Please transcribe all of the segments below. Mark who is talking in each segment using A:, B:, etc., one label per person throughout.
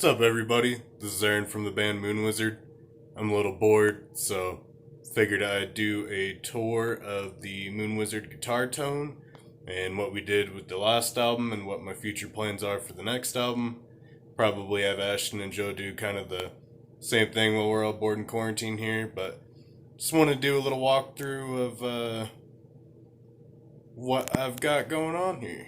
A: What's up, everybody? This is Aaron from the band Moon Wizard. I'm a little bored, so figured I'd do a tour of the Moon Wizard guitar tone and what we did with the last album and what my future plans are for the next album. Probably have Ashton and Joe do kind of the same thing while we're all bored in quarantine here, but just want to do a little walkthrough of what I've got going on here.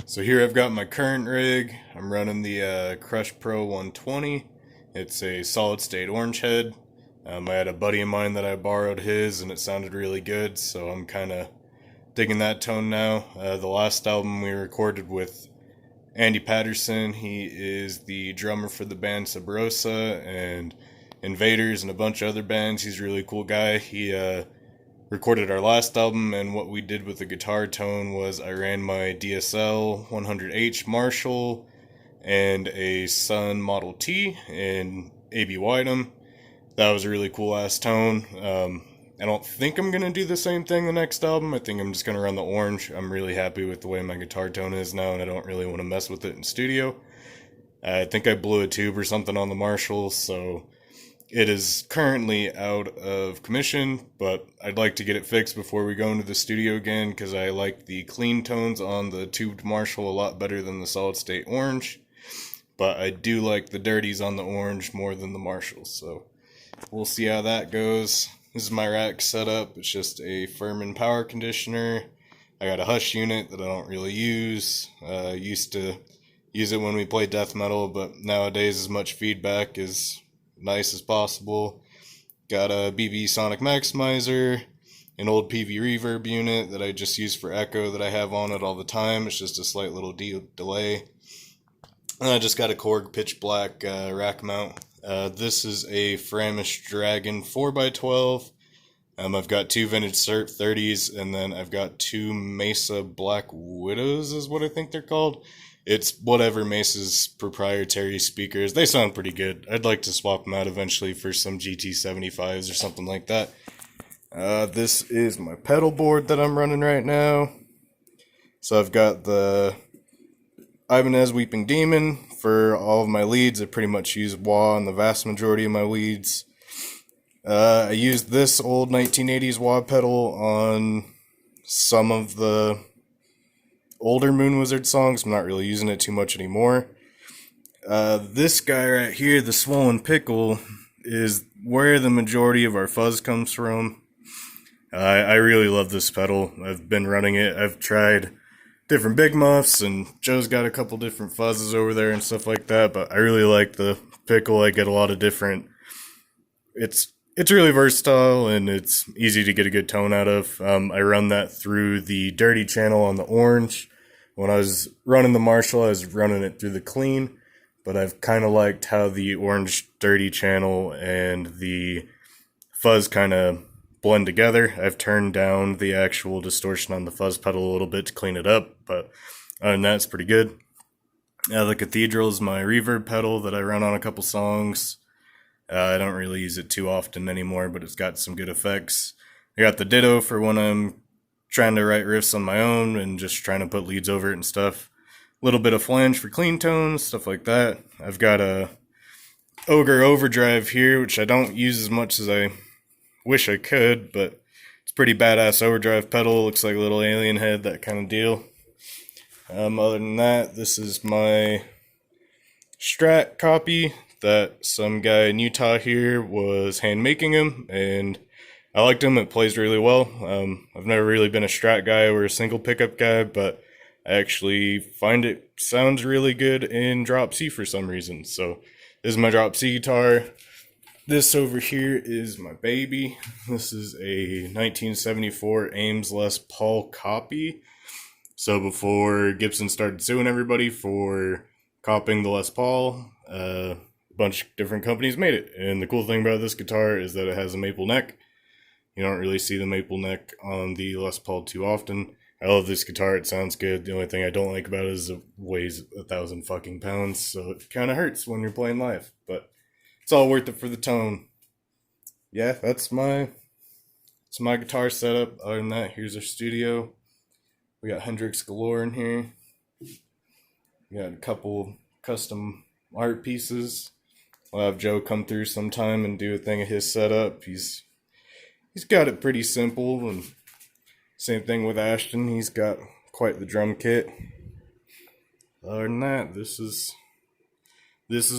A: So here I've got my current rig. I'm running the Crush Pro 120. It's a solid state orange head. I had a buddy of mine that I borrowed his and it sounded really good, so I'm kind of digging that tone now. The last album we recorded with Andy Patterson. He is the drummer for the band Sabrosa and Invaders and a bunch of other bands. He's a really cool guy. He recorded our last album, and what we did with the guitar tone was I ran my DSL 100H Marshall and a Sun Model T in AB Whitem. That was a really cool ass tone. I don't think I'm gonna do the same thing the next album. I think I'm just gonna run the orange. I'm really happy with the way my guitar tone is now, and I don't really want to mess with it in studio. I think I blew a tube or something on the Marshall, so it is currently out of commission, but I'd like to get it fixed before we go into the studio again, because I like the clean tones on the tubed Marshall a lot better than the solid state orange, but I do like the dirties on the orange more than the Marshall, so we'll see how that goes. This is my rack setup. It's just a Furman power conditioner. I got a Hush unit that I don't really use. Used to use it when we play death metal, but nowadays as much feedback is nice as possible. Got a BB Sonic Maximizer, an old PV reverb unit that I just use for echo that I have on it all the time. It's just a slight little delay. And I just got a Korg pitch black rack mount. This is a Framish Dragon 4x12. I've got two vintage Cert 30s, and then I've got two Mesa Black Widows is what I think they're called. It's whatever Mesa's proprietary speakers. They sound pretty good. I'd like to swap them out eventually for some GT75s or something like that. This is my pedal board that I'm running right now. So I've got the Ibanez Weeping Demon for all of my leads. I pretty much use wah on the vast majority of my leads. I used this old 1980s wah pedal on some of the older Moon Wizard songs. I'm not really using it too much anymore. This guy right here, the Swollen Pickle, is where the majority of our fuzz comes from. I really love this pedal. I've been running it. I've tried different big muffs, and Joe's got a couple different fuzzes over there and stuff like that, but I really like the Pickle. I get a lot of different... It's really versatile, and it's easy to get a good tone out of. I run that through the dirty channel on the orange. When I was running the Marshall, I was running it through the clean, but I've kind of liked how the orange dirty channel and the fuzz kind of blend together. I've turned down the actual distortion on the fuzz pedal a little bit to clean it up, but other than that, it's pretty good. The Cathedral is my reverb pedal that I run on a couple songs. I don't really use it too often anymore, but it's got some good effects. I got the Ditto for when I'm trying to write riffs on my own and just trying to put leads over it and stuff. A little bit of Flange for clean tones, stuff like that. I've got a Ochre Overdrive here, which I don't use as much as I wish I could, but it's pretty badass overdrive pedal. Looks like a little alien head, that kind of deal. Other than that, this is my Strat copy that some guy in Utah here was hand making him, and I liked him. It plays really well. I've never really been a Strat guy or a single pickup guy, but I actually find it sounds really good in drop C for some reason. So this is my drop C guitar. This over here is my baby. This is a 1974 Eames Les Paul copy. So before Gibson started suing everybody for copying the Les Paul, a bunch of different companies made it. And the cool thing about this guitar is that it has a maple neck. You don't really see the maple neck on the Les Paul too often. I love this guitar. It sounds good. The only thing I don't like about it is it weighs 1,000 fucking pounds, so it kind of hurts when you're playing live. But it's all worth it for the tone. Yeah, that's my guitar setup. Other than that, here's our studio. We got Hendrix galore in here. We got a couple custom art pieces. I'll have Joe come through sometime and do a thing of his setup. He's got it pretty simple, and same thing with Ashton. He's got quite the drum kit. Other than that, this is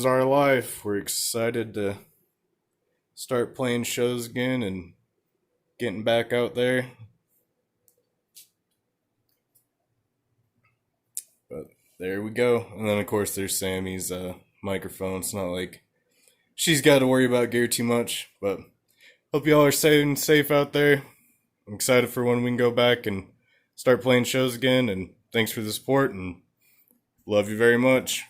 A: our life. We're excited to start playing shows again and getting back out there. But there we go. And then of course there's Sammy's microphone. It's not like she's got to worry about gear too much, but hope y'all are staying safe out there. I'm excited for when we can go back and start playing shows again, and thanks for the support, and love you very much.